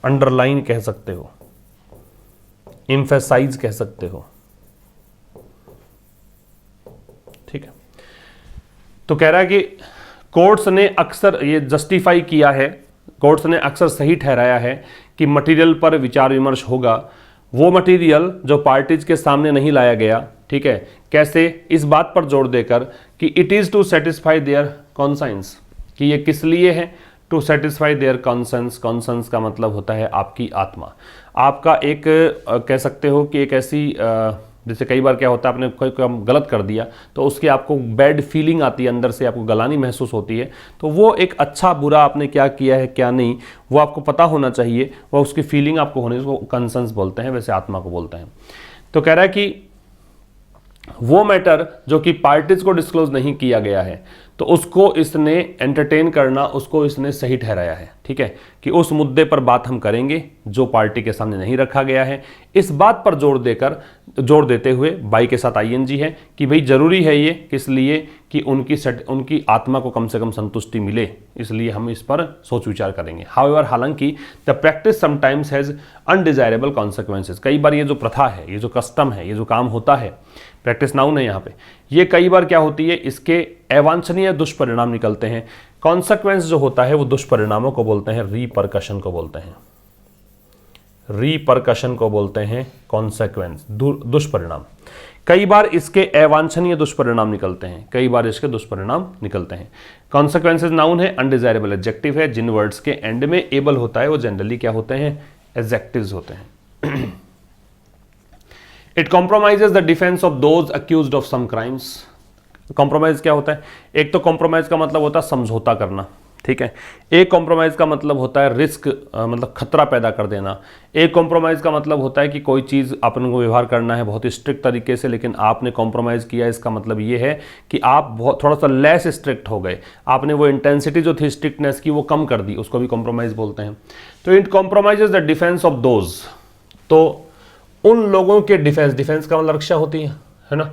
अंडरलाइन कह सकते हो, एम्फेसाइज कह सकते हो, ठीक है। तो कह रहा है कि कोर्ट्स ने अक्सर ये जस्टिफाई किया है, कोर्ट्स ने अक्सर सही ठहराया है कि मटेरियल पर विचार विमर्श होगा। वो मटेरियल जो पार्टीज के सामने नहीं लाया गया, ठीक है, कैसे, इस बात पर जोर देकर कि it is to satisfy their conscience, कि ये किस लिए है, to satisfy their conscience. Conscience का मतलब होता है आपकी आत्मा, आपका एक कह सकते हो कि एक ऐसी जैसे कई बार क्या होता है आपने कोई काम गलत कर दिया तो उसकी आपको बैड फीलिंग आती है, अंदर से आपको गलानी महसूस होती है, तो वो एक अच्छा बुरा आपने क्या किया है क्या नहीं वो आपको पता होना चाहिए, वो उसकी फीलिंग आपको होने, उसको कंसर्न्स बोलते हैं, वैसे आत्मा को बोलते हैं। तो कह रहा है कि वो मैटर जो कि पार्टीज को डिस्क्लोज नहीं किया गया है तो उसको इसने एंटरटेन करना, उसको इसने सही ठहराया है, ठीक है, कि उस मुद्दे पर बात हम करेंगे जो पार्टी के सामने नहीं रखा गया है। इस बात पर जोर देते हुए बाई के साथ आईएनजी है कि भाई जरूरी है ये, किस लिए, कि उनकी आत्मा को कम से कम संतुष्टि मिले, इसलिए हम इस पर सोच विचार करेंगे। हाउएवर, हालांकि the practice sometimes has undesirable consequences. कई बार ये जो प्रथा है, ये जो कस्टम है, ये जो काम होता है, प्रैक्टिस नाउन है यहाँ पे, ये कई बार क्या होती है, इसके अवांछनीय दुष्परिणाम निकलते हैं। कॉन्सिक्वेंस जो होता है वो दुष्परिणामों को बोलते हैं, रिपरकशन को बोलते हैं, रिपरकशन को बोलते हैं कॉन्सिक्वेंस, दुष्परिणाम। कई बार इसके अवांछनीय दुष्परिणाम निकलते हैं, कई बार इसके दुष्परिणाम निकलते हैं। कॉन्सिक्वेंसेज नाउन है, अनडिजायरेबल एडजेक्टिव है, जिन वर्ड्स के एंड में एबल होता है वो जनरली क्या होते हैं, एडजेक्टिव्स होते हैं। It compromises the defence of those accused of some crimes. Compromise क्या होता है, एक तो कॉम्प्रोमाइज का मतलब होता है समझौता करना, ठीक है, एक कॉम्प्रोमाइज का मतलब होता है रिस्क, मतलब खतरा पैदा कर देना। एक कॉम्प्रोमाइज का मतलब होता है कि कोई चीज़ अपन को व्यवहार करना है बहुत स्ट्रिक्ट तरीके से, लेकिन आपने कॉम्प्रोमाइज़ किया, इसका मतलब ये है कि आप बहुत थोड़ा सा लेस स्ट्रिक्ट हो गए, आपने वो इंटेंसिटी जो थी स्ट्रिक्टनेस की वो कम कर दी, उसको भी कॉम्प्रोमाइज़ बोलते हैं। तो it compromises the defence of those, तो उन लोगों के डिफेंस का मतलब रक्षा होती है ना।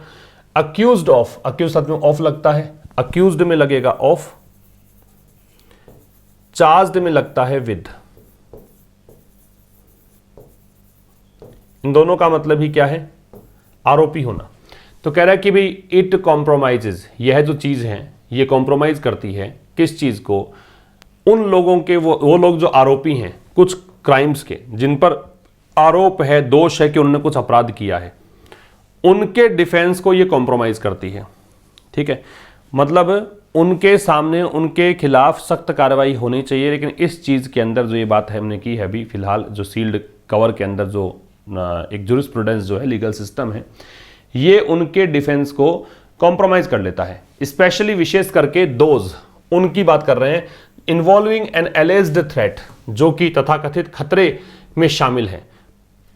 अक्यूज्ड ऑफ, अक्यूज साथ में ऑफ लगता है, अक्यूज्ड में लगेगा ऑफ, चार्ज्ड में लगता है विद। इन दोनों का मतलब ही क्या है, आरोपी होना। तो कह रहा है कि भाई इट कॉम्प्रोमाइजेज, यह जो चीज है ये कॉम्प्रोमाइज करती है किस चीज को, उन लोगों के, वो लोग जो आरोपी हैं कुछ क्राइम्स के, जिन पर आरोप है, दोष है कि उन्होंने कुछ अपराध किया है, उनके डिफेंस को ये कॉम्प्रोमाइज करती है, ठीक है। मतलब उनके सामने उनके खिलाफ सख्त कार्रवाई होनी चाहिए, लेकिन इस चीज़ के अंदर जो ये बात है हमने की है अभी फिलहाल, जो सील्ड कवर के अंदर जो एक जूरिस्प्रूडेंस जो है, लीगल सिस्टम है, ये उनके डिफेंस को कॉम्प्रोमाइज कर लेता है। स्पेशली विशेष करके दोज, उनकी बात कर रहे हैं, इन्वॉल्विंग एन एलेज्ड थ्रेट, जो कि तथाकथित खतरे में शामिल है।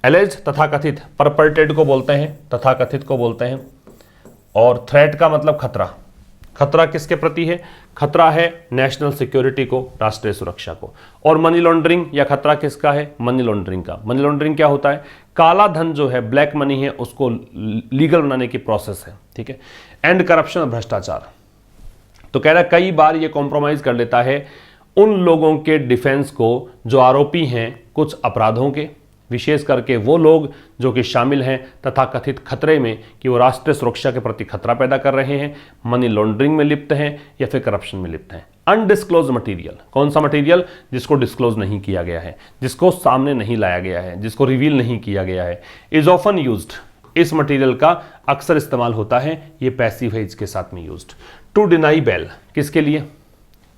एलेज तथाकथित, परपर्टेड को बोलते हैं, तथाकथित को बोलते हैं, और थ्रेट का मतलब खतरा। खतरा किसके प्रति है, खतरा है नेशनल सिक्योरिटी को, राष्ट्रीय सुरक्षा को। और मनी लॉन्ड्रिंग, या खतरा किसका है, मनी लॉन्ड्रिंग का। मनी लॉन्ड्रिंग क्या होता है, काला धन जो है, ब्लैक मनी है, उसको लीगल बनाने की प्रोसेस है, ठीक है। एंड करप्शन और भ्रष्टाचार। तो कह रहा है कई बार ये कॉम्प्रोमाइज कर लेता है उन लोगों के डिफेंस को जो आरोपी हैं कुछ अपराधों के, विशेष करके वो लोग जो कि शामिल हैं तथाकथित खतरे में, कि वो राष्ट्रीय सुरक्षा के प्रति खतरा पैदा कर रहे हैं, मनी लॉन्ड्रिंग में लिप्त हैं या फिर करप्शन में लिप्त हैं। अनडिस्क्लोज मटेरियल, कौन सा मटेरियल, जिसको डिस्क्लोज नहीं किया गया है, जिसको सामने नहीं लाया गया है, जिसको रिवील नहीं किया गया है, इज ऑफन यूज्ड, इस मटेरियल का अक्सर इस्तेमाल होता है, ये पैसिव है इसके साथ में यूज्ड। टू डिनाई बेल, किसके लिए,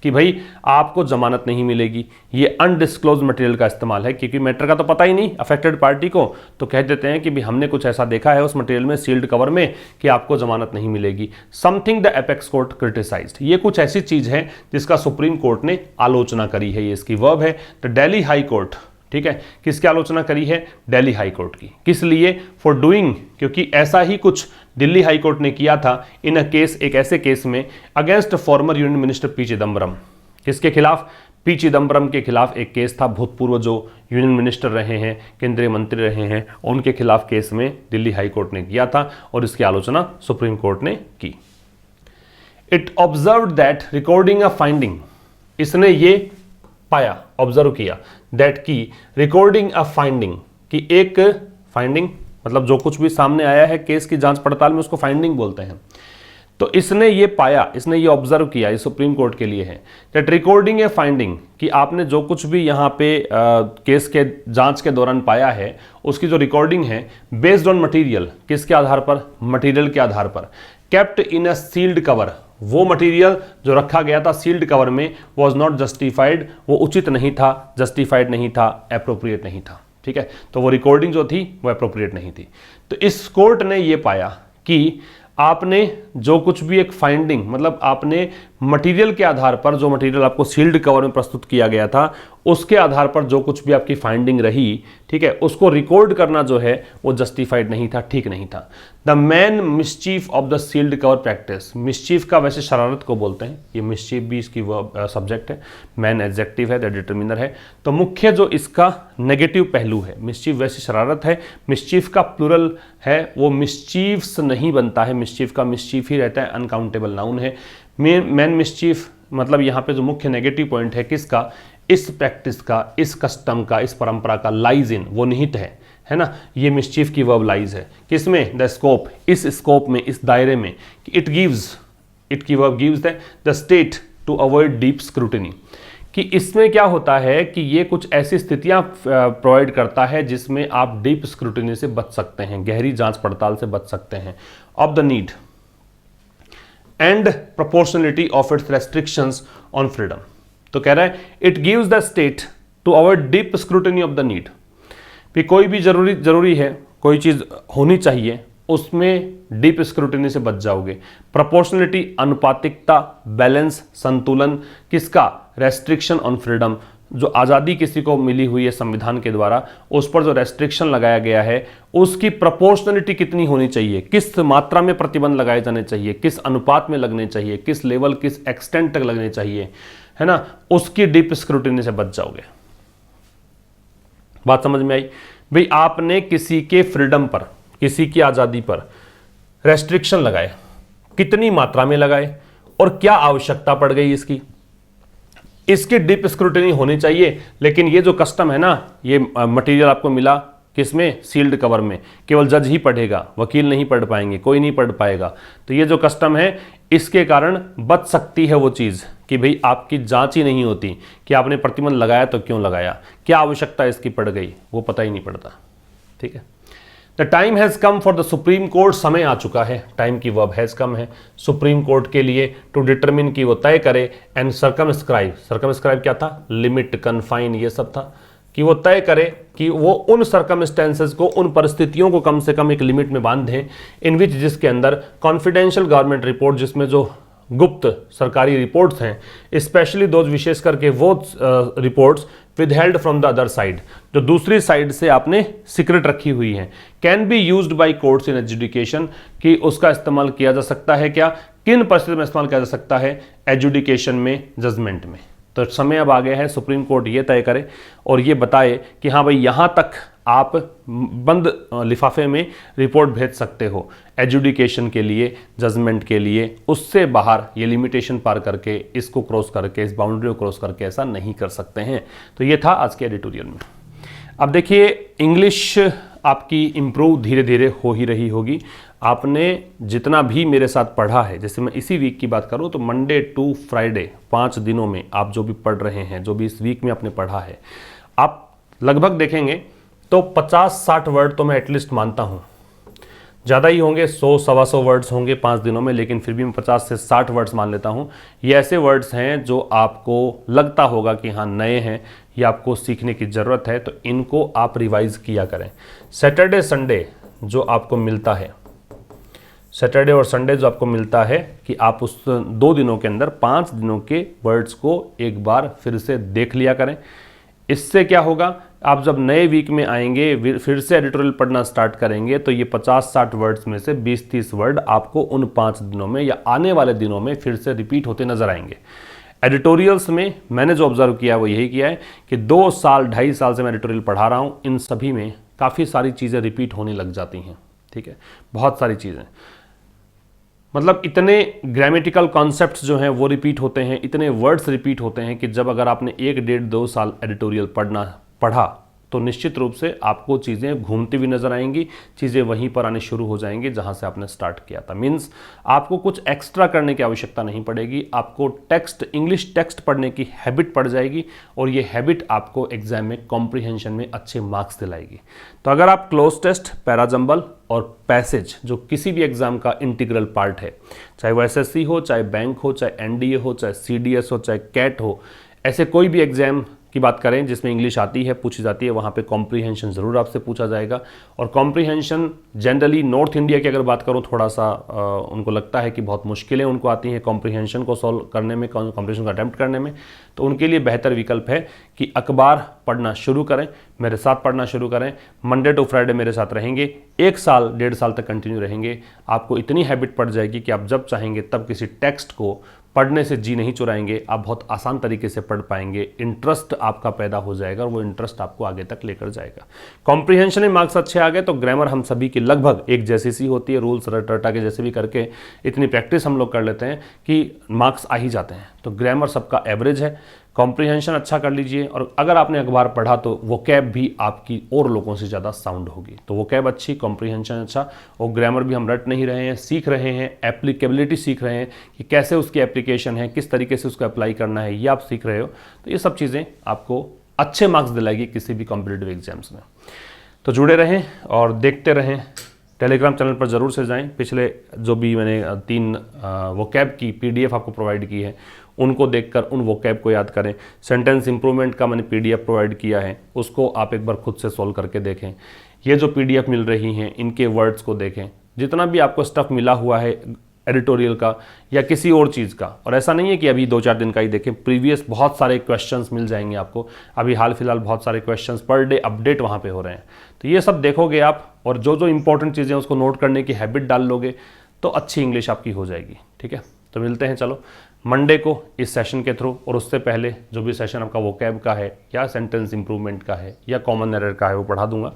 कि भाई आपको जमानत नहीं मिलेगी, ये अनडिस्क्लोज मटेरियल का इस्तेमाल है, क्योंकि मैटर का तो पता ही नहीं अफेक्टेड पार्टी को, तो कह देते हैं कि भाई हमने कुछ ऐसा देखा है उस मटेरियल में, सील्ड कवर में, कि आपको जमानत नहीं मिलेगी। Something the apex court criticised, ये कुछ ऐसी चीज है जिसका सुप्रीम कोर्ट ने आलोचना करी है, ये इसकी वर्ब है। द दिल्ली हाई कोर्ट, ठीक है, किसकी आलोचना करी है, दिल्ली हाई कोर्ट की। किस लिए, फॉर डूइंग, क्योंकि ऐसा ही कुछ दिल्ली हाई कोर्ट ने किया था इन अ केस, एक ऐसे केस में, against former union minister P Chidambaram. किसके खिलाफ, पी चिदम्बरम के खिलाफ एक केस था, भूतपूर्व जो यूनियन मिनिस्टर रहे हैं, केंद्रीय मंत्री रहे हैं, उनके खिलाफ केस में दिल्ली हाई कोर्ट ने किया था और इसकी आलोचना सुप्रीम कोर्ट ने की। It observed that recording a finding, इसने ये पाया, ऑब्जर्व किया, दैट की रिकॉर्डिंग अ फाइंडिंग, कि एक फाइंडिंग मतलब जो कुछ भी सामने आया है केस की जांच पड़ताल में, उसको फाइंडिंग बोलते हैं। तो इसने ये पाया, इसने ये ऑब्जर्व किया, ये सुप्रीम कोर्ट के लिए है, दैट रिकॉर्डिंग ए फाइंडिंग, कि आपने जो कुछ भी यहाँ पे केस के जांच के दौरान पाया है उसकी जो रिकॉर्डिंग है बेस्ड ऑन मटेरियल, किसके आधार पर, मटेरियल के आधार पर, kept in a sealed cover, वो मटेरियल जो रखा गया था सील्ड कवर में वॉज नॉट जस्टिफाइड, वो उचित नहीं था, जस्टिफाइड नहीं था, एप्रोप्रिएट नहीं था। ठीक है, तो वो रिकॉर्डिंग जो थी वो एप्रोप्रिएट नहीं थी। तो इस कोर्ट ने ये पाया कि आपने जो कुछ भी एक फाइंडिंग, मतलब आपने मटेरियल के आधार पर, जो मटेरियल आपको सील्ड कवर में प्रस्तुत किया गया था उसके आधार पर जो कुछ भी आपकी फाइंडिंग रही, ठीक है, उसको रिकॉर्ड करना जो है वो जस्टिफाइड नहीं था, ठीक नहीं था। The main mischief of the sealed cover practice, mischief का वैसे शरारत को बोलते हैं, ये मिसचीफ भी इसकी सब्जेक्ट है, मैन एडजेक्टिव है, द डिटर्मिनर है। तो मुख्य जो इसका नेगेटिव पहलू है, मिसचीफ वैसे शरारत है, मिसचीफ का प्लूरल है वो मिसचीफ्स नहीं बनता है, मिसचीफ का मिसचीफ ही रहता है, अनकाउंटेबल नाउन है। मैन मिसचीफ मतलब यहाँ पे जो मुख्य नेगेटिव पॉइंट है किसका, इस प्रैक्टिस का, इस कस्टम का, इस परंपरा का, लाइज इन, वो निहित है ना, ये मिसचीफ की वर्ब लाइज है किसमें, द स्कोप, इस स्कोप में, इस दायरे में, इट गिव्स, इट की verb gives the state to avoid deep scrutiny, कि इसमें क्या होता है कि ये कुछ ऐसी स्थितियां प्रोवाइड करता है जिसमें आप डीप स्क्रूटिनी से बच सकते हैं, गहरी जांच पड़ताल से बच सकते हैं, of the need and proportionality of its restrictions on freedom. तो कह रहा है it gives the state to avoid deep scrutiny of the need, भी कोई भी जरूरी है, कोई चीज होनी चाहिए, उसमें डीप स्क्रूटिनी से बच जाओगे। प्रोपोर्शनलिटी अनुपातिकता, बैलेंस संतुलन, किसका, रेस्ट्रिक्शन ऑन फ्रीडम, जो आज़ादी किसी को मिली हुई है संविधान के द्वारा, उस पर जो रेस्ट्रिक्शन लगाया गया है उसकी प्रोपोर्शनलिटी कितनी होनी चाहिए, किस मात्रा में प्रतिबंध लगाए जाने चाहिए, किस अनुपात में लगने चाहिए, किस लेवल, किस एक्सटेंट तक लगने चाहिए, है ना, उसकी डीप स्क्रूटिनी से बच जाओगे। बात समझ में आई भाई? आपने किसी के फ्रीडम पर, किसी की आज़ादी पर रेस्ट्रिक्शन लगाए, कितनी मात्रा में लगाए और क्या आवश्यकता पड़ गई इसकी डीप स्क्रूटिनी होनी चाहिए। लेकिन ये जो कस्टम है ना, ये मटेरियल आपको मिला किसमें, सील्ड कवर में, केवल जज ही पढ़ेगा, वकील नहीं पढ़ पाएंगे, कोई नहीं पढ़ पाएगा। तो ये जो कस्टम है इसके कारण बच सकती है वो चीज़ कि भाई आपकी जांच ही नहीं होती कि आपने प्रतिबंध लगाया तो क्यों लगाया, क्या आवश्यकता इसकी पड़ गई, वो पता ही नहीं पड़ता। ठीक है, the time has come for the supreme court, समय आ चुका है, टाइम की वर्ब हैज़ कम है सुप्रीम कोर्ट के लिए, टू डिटरमिन की वो तय करे, एंड सर्कमस्क्राइब, सर्कमस्क्राइब क्या था, लिमिट, कन्फाइन, ये सब था, कि वो तय करे कि वो उन सर्कमस्टेंसेस को, उन परिस्थितियों को कम से कम एक लिमिट में बांध दें, इन विच, जिसके अंदर कॉन्फिडेंशियल गवर्नमेंट रिपोर्ट, जिसमें जो गुप्त सरकारी रिपोर्ट्स हैं, स्पेशली दोज, विशेष करके वो reports withheld from the other side, जो दूसरी साइड से आपने सीक्रेट रखी हुई हैं, can be used by courts in adjudication, कि उसका इस्तेमाल किया जा सकता है, क्या, किन परिस्थितियों में इस्तेमाल किया जा सकता है, एजुडिकेशन में, जजमेंट में। तो समय अब आ गया है सुप्रीम कोर्ट ये तय करे और ये बताए कि हाँ भाई यहाँ तक आप बंद लिफाफे में रिपोर्ट भेज सकते हो एजुडिकेशन के लिए, जजमेंट के लिए, उससे बाहर ये लिमिटेशन पार करके, इसको क्रॉस करके, इस बाउंड्री को क्रॉस करके ऐसा नहीं कर सकते हैं। तो ये था आज के एडिटोरियल में। अब देखिए, इंग्लिश आपकी इम्प्रूव धीरे धीरे हो ही रही होगी। आपने जितना भी मेरे साथ पढ़ा है, जैसे मैं इसी वीक की बात करूं तो मंडे टू फ्राइडे 5 दिनों में आप जो भी पढ़ रहे हैं, जो भी इस वीक में आपने पढ़ा है, आप लगभग देखेंगे तो 50-60 वर्ड तो मैं एटलीस्ट मानता हूं, ज़्यादा ही होंगे, 100-125 वर्ड्स होंगे 5 दिनों में, लेकिन फिर भी मैं 50 से 60 वर्ड्स मान लेता हूं। ये ऐसे वर्ड्स हैं जो आपको लगता होगा कि हाँ नए हैं, ये आपको सीखने की ज़रूरत है, तो इनको आप रिवाइज़ किया करें। सैटरडे संडे जो आपको मिलता है, सैटरडे और संडे जो आपको मिलता है, कि आप उस 2 दिनों के अंदर 5 दिनों के वर्ड्स को एक बार फिर से देख लिया करें। इससे क्या होगा, आप जब नए वीक में आएंगे, फिर से एडिटोरियल पढ़ना स्टार्ट करेंगे, तो ये 50-60 वर्ड्स में से 20-30 वर्ड आपको उन 5 दिनों में या आने वाले दिनों में फिर से रिपीट होते नजर आएंगे। एडिटोरियल्स में मैंने जो ऑब्जर्व किया है वो यही किया है कि 2 साल 2.5 साल से मैं एडिटोरियल पढ़ा रहा हूँ, इन सभी में काफ़ी सारी चीज़ें रिपीट होने लग जाती हैं। ठीक है, बहुत सारी चीज़ें, मतलब इतने ग्रामेटिकल कॉन्सेप्ट्स जो हैं वो रिपीट होते हैं, इतने वर्ड्स रिपीट होते हैं कि जब अगर आपने 1-1.5-2 साल एडिटोरियल पढ़ा तो निश्चित रूप से आपको चीज़ें घूमती हुई नजर आएंगी, चीज़ें वहीं पर आनी शुरू हो जाएंगी जहां से आपने स्टार्ट किया था। मीन्स आपको कुछ एक्स्ट्रा करने की आवश्यकता नहीं पड़ेगी, आपको इंग्लिश टेक्स्ट पढ़ने की हैबिट पड़ जाएगी और ये हैबिट आपको एग्जाम में कॉम्प्रिहेंशन में अच्छे मार्क्स दिलाएगी। तो अगर आप क्लोज टेस्ट, पैराजंबल और पैसेज, जो किसी भी एग्जाम का इंटीग्रल पार्ट है, चाहे वो एसएससी हो, चाहे बैंक हो, चाहे एनडीए हो, चाहे सीडीएस हो, चाहे कैट हो, ऐसे कोई भी एग्जाम की बात करें जिसमें इंग्लिश आती है, पूछी जाती है, वहाँ पे कॉम्प्रिहेंशन ज़रूर आपसे पूछा जाएगा। और कॉम्प्रिहेंशन जनरली नॉर्थ इंडिया की अगर बात करूँ, थोड़ा सा उनको लगता है कि बहुत मुश्किलें उनको आती हैं कॉम्प्रिहेंशन को सॉल्व करने में, कॉम्प्रिहेंशन को अटैम्प्ट करने में। तो उनके लिए बेहतर विकल्प है कि अखबार पढ़ना शुरू करें, मेरे साथ पढ़ना शुरू करें, मंडे टू फ्राइडे मेरे साथ रहेंगे, 1 साल 1.5 साल तक कंटिन्यू रहेंगे, आपको इतनी हैबिट पड़ जाएगी कि आप जब चाहेंगे तब किसी टेक्स्ट को पढ़ने से जी नहीं चुराएंगे, आप बहुत आसान तरीके से पढ़ पाएंगे, इंटरेस्ट आपका पैदा हो जाएगा और वो इंटरेस्ट आपको आगे तक लेकर जाएगा। कॉम्प्रिहेंशन में मार्क्स अच्छे आ गए तो ग्रामर हम सभी की लगभग एक जैसी सी होती है, रूल्स रटा के जैसे भी करके इतनी प्रैक्टिस हम लोग कर लेते हैं कि मार्क्स आ ही जाते हैं। तो ग्रामर सबका एवरेज है, कॉम्प्रिहेंशन अच्छा कर लीजिए और अगर आपने अखबार पढ़ा तो वोकैब भी आपकी और लोगों से ज़्यादा साउंड होगी। तो वोकैब अच्छी, कॉम्प्रिहेंशन अच्छा और ग्रामर भी हम रट नहीं रहे हैं, सीख रहे हैं, एप्लीकेबिलिटी सीख रहे हैं कि कैसे उसकी एप्लीकेशन है, किस तरीके से उसको अप्लाई करना है, ये आप सीख रहे हो। तो ये सब चीज़ें आपको अच्छे मार्क्स दिलाएगी किसी भी कॉम्पिटिटिव एग्जाम्स में। तो जुड़े रहें और देखते रहें, टेलीग्राम चैनल पर ज़रूर से जाएं। पिछले जो भी मैंने 3 वोकैब की PDF आपको प्रोवाइड की है, उनको देखकर उन वोकैब को याद करें। सेंटेंस इंप्रूवमेंट का मैंने PDF प्रोवाइड किया है, उसको आप एक बार खुद से सॉल्व करके देखें। ये जो PDF मिल रही हैं, इनके वर्ड्स को देखें। जितना भी आपको स्टफ़ मिला हुआ है एडिटोरियल का या किसी और चीज़ का, और ऐसा नहीं है कि अभी 2-4 दिन का ही देखें, प्रीवियस बहुत सारे क्वेश्चंस मिल जाएंगे आपको। अभी हाल फिलहाल बहुत सारे क्वेश्चंस पर डे अपडेट वहाँ पे हो रहे हैं, तो ये सब देखोगे आप और जो जो इंपॉर्टेंट चीज़ें उसको नोट करने की हैबिट डाल लोगे तो अच्छी इंग्लिश आपकी हो जाएगी। ठीक है, तो मिलते हैं चलो मंडे को इस सेशन के थ्रू, और उससे पहले जो भी सेशन आपका वोकैब का है या सेंटेंस इंप्रूवमेंट का है या कॉमन एरर का है वो पढ़ा दूंगा।